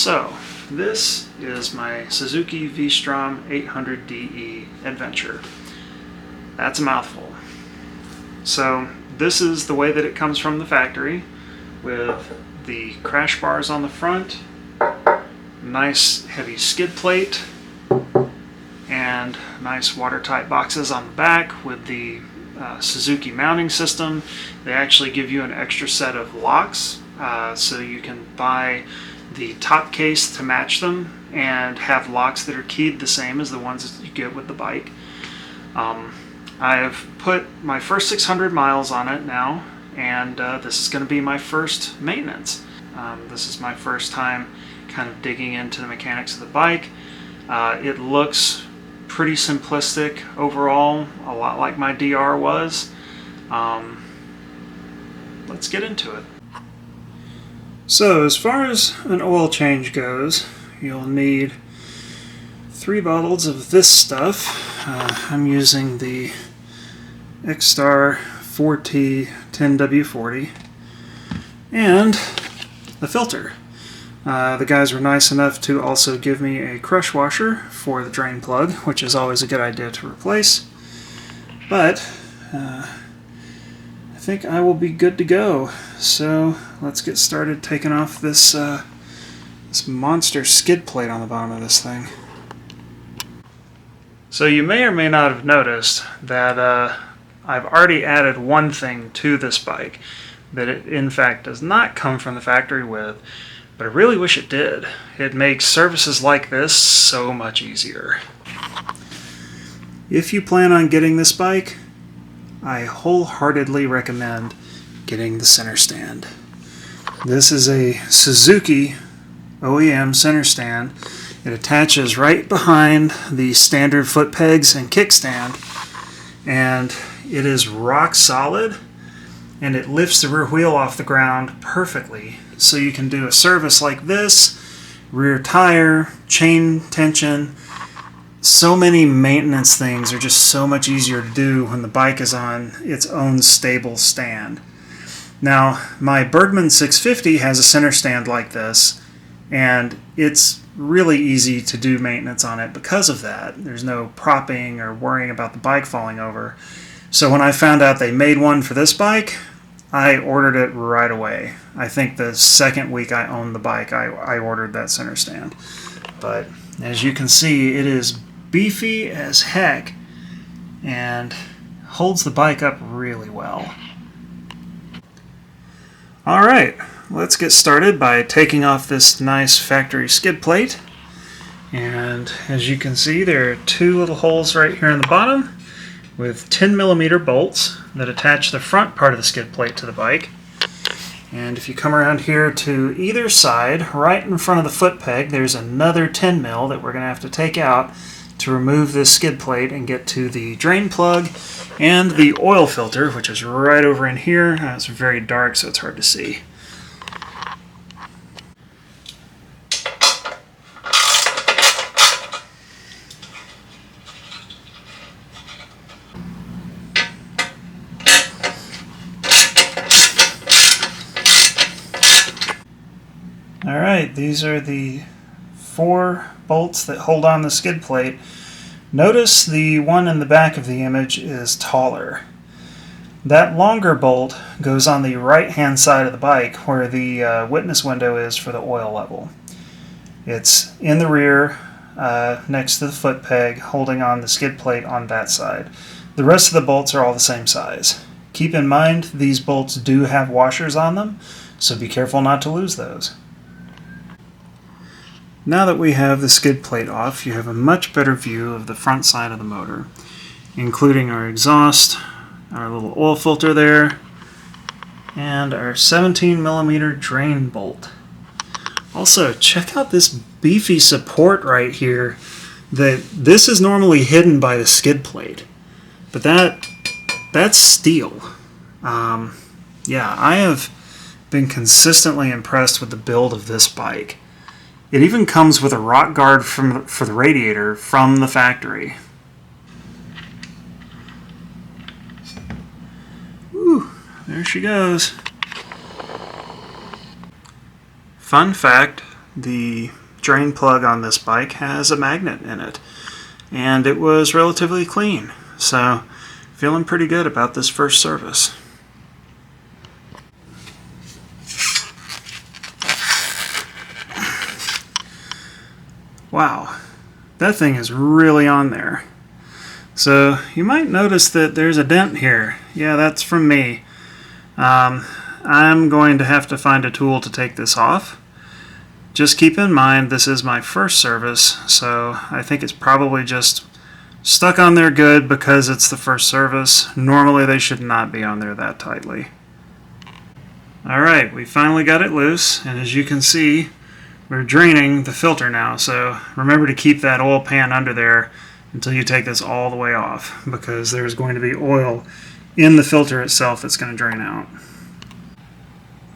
So, this is my Suzuki V-Strom 800DE Adventure. That's a mouthful. So, this is the way that it comes from the factory, with the crash bars on the front, nice heavy skid plate, and nice watertight boxes on the back with the Suzuki mounting system. They actually give you an extra set of locks, so you can buy the top case to match them and have locks that are keyed the same as the ones that you get with the bike. I've put my first 600 miles on it now, and this is going to be my first maintenance. This is my first time kind of digging into the mechanics of the bike. It looks pretty simplistic overall, a lot like my DR was. Let's get into it. So as far as an oil change goes, you'll need 3 bottles of this stuff. I'm using the X-Star 4T 10W40 and a filter. The guys were nice enough to also give me a crush washer for the drain plug, which is always a good idea to replace. But I think I will be good to go. So let's get started taking off this this monster skid plate on the bottom of this thing. So you may or may not have noticed that I've already added one thing to this bike that it in fact does not come from the factory with, but I really wish it did. It makes services like this so much easier. If you plan on getting this bike, I wholeheartedly recommend getting the center stand. This is a Suzuki OEM center stand. It attaches right behind the standard foot pegs and kickstand, and it is rock solid, and it lifts the rear wheel off the ground perfectly. So you can do a service like this, rear tire, chain tension. So many maintenance things are just so much easier to do when the bike is on its own stable stand. Now, my Bergman 650 has a center stand like this, and it's really easy to do maintenance on it because of that. There's no propping or worrying about the bike falling over. So when I found out they made one for this bike, I ordered it right away. I think the second week I owned the bike, I ordered that center stand. But as you can see, it is beefy as heck and holds the bike up really well. Alright, let's get started by taking off this nice factory skid plate. And as you can see, there are 2 little holes right here in the bottom with 10mm bolts that attach the front part of the skid plate to the bike. And if you come around here to either side, right in front of the foot peg, there's another 10mm that we're going to have to take out to remove this skid plate and get to the drain plug and the oil filter, which is right over in here. It's very dark, so it's hard to see. Alright, these are the 4 bolts that hold on the skid plate. Notice the one in the back of the image is taller. That longer bolt goes on the right hand side of the bike where the witness window is for the oil level. It's in the rear next to the foot peg holding on the skid plate on that side. The rest of the bolts are all the same size. Keep in mind these bolts do have washers on them, so be careful not to lose those. Now that we have the skid plate off, you have a much better view of the front side of the motor, including our exhaust, our little oil filter there, and our 17mm drain bolt. Also, check out this beefy support right here. This is normally hidden by the skid plate, but that's steel. Yeah, I have been consistently impressed with the build of this bike. It even comes with a rock guard for the radiator from the factory. Whew, there she goes. Fun fact, the drain plug on this bike has a magnet in it, and it was relatively clean. So feeling pretty good about this first service. Wow, that thing is really on there. So you might notice that there's a dent here. Yeah, that's from me. I'm going to have to find a tool to take this off. Just keep in mind this is my first service, so I think it's probably just stuck on there good because it's the first service. Normally they should not be on there that tightly. Alright, we finally got it loose, and as you can see, we're draining the filter now, so remember to keep that oil pan under there until you take this all the way off, because there's going to be oil in the filter itself that's going to drain out.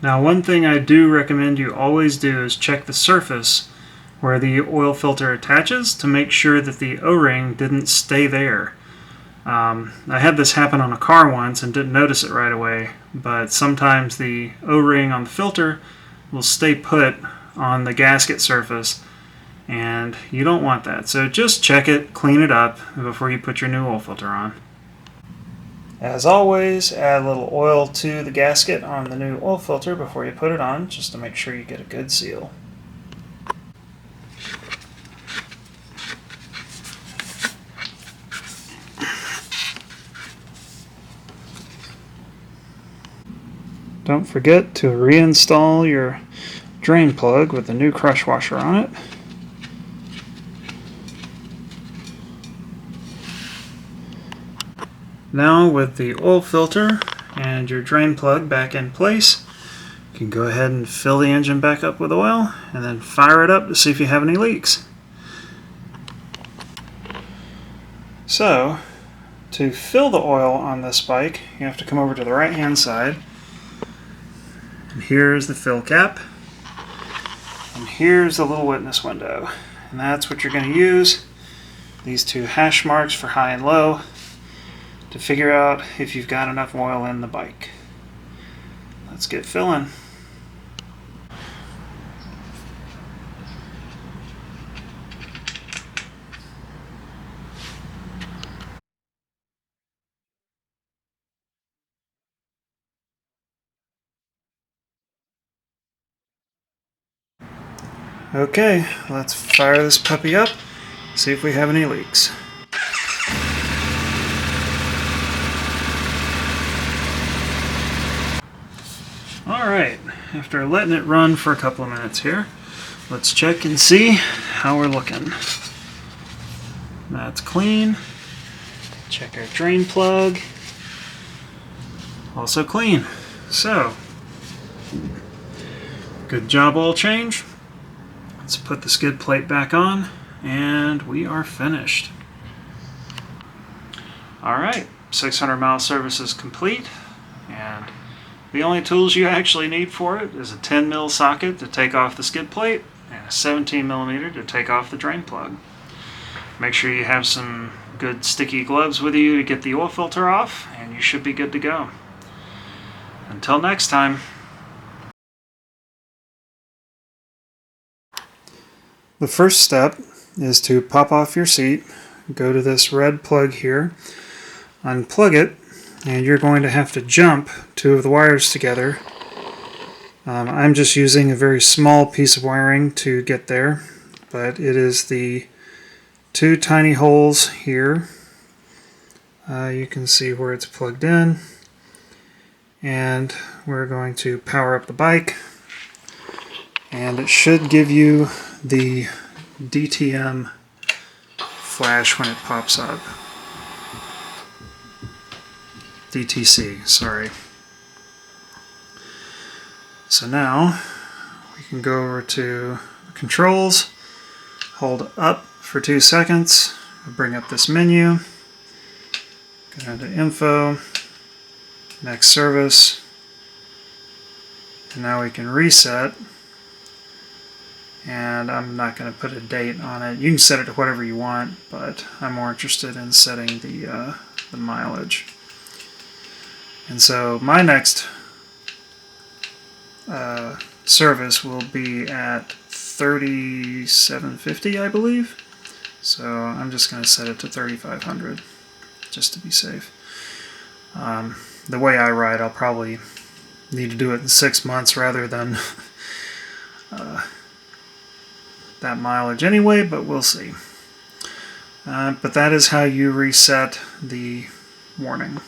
Now, one thing I do recommend you always do is check the surface where the oil filter attaches to make sure that the O-ring didn't stay there. I had this happen on a car once and didn't notice it right away, but sometimes the O-ring on the filter will stay put on the gasket surface, and you don't want that. So just check it, clean it up before you put your new oil filter on. As always, add a little oil to the gasket on the new oil filter before you put it on, just to make sure you get a good seal. Don't forget to reinstall your drain plug with the new crush washer on it. Now, with the oil filter and your drain plug back in place, you can go ahead and fill the engine back up with oil and then fire it up to see if you have any leaks. So, to fill the oil on this bike, you have to come over to the right hand side, and here's the fill cap, and here's the little witness window, and that's what you're going to use, these two hash marks for high and low, to figure out if you've got enough oil in the bike. Let's get filling. Okay, let's fire this puppy up, see if we have any leaks. Alright, after letting it run for a couple of minutes here, let's check and see how we're looking. That's clean. Check our drain plug. Also clean. So, good job oil change. Let's put the skid plate back on, and we are finished. Alright, 600 mile service is complete, and the only tools you actually need for it is a 10 mil socket to take off the skid plate and a 17 millimeter to take off the drain plug. Make sure you have some good sticky gloves with you to get the oil filter off, and you should be good to go. Until next time. The first step is to pop off your seat, go to this red plug here, unplug it, and you're going to have to jump two of the wires together. I'm just using a very small piece of wiring to get there, but it is the two tiny holes here. You can see where it's plugged in, and we're going to power up the bike, and it should give you the DTM flash when it pops up. DTC, sorry. So now we can go over to controls, hold up for 2 seconds, bring up this menu, go down to info, next service, and now we can reset. And I'm not going to put a date on it. You can set it to whatever you want, but I'm more interested in setting the mileage. And so my next service will be at 3,750, I believe. So I'm just going to set it to 3,500 just to be safe. The way I ride, I'll probably need to do it in 6 months rather than that mileage anyway, but we'll see. But that is how you reset the warning.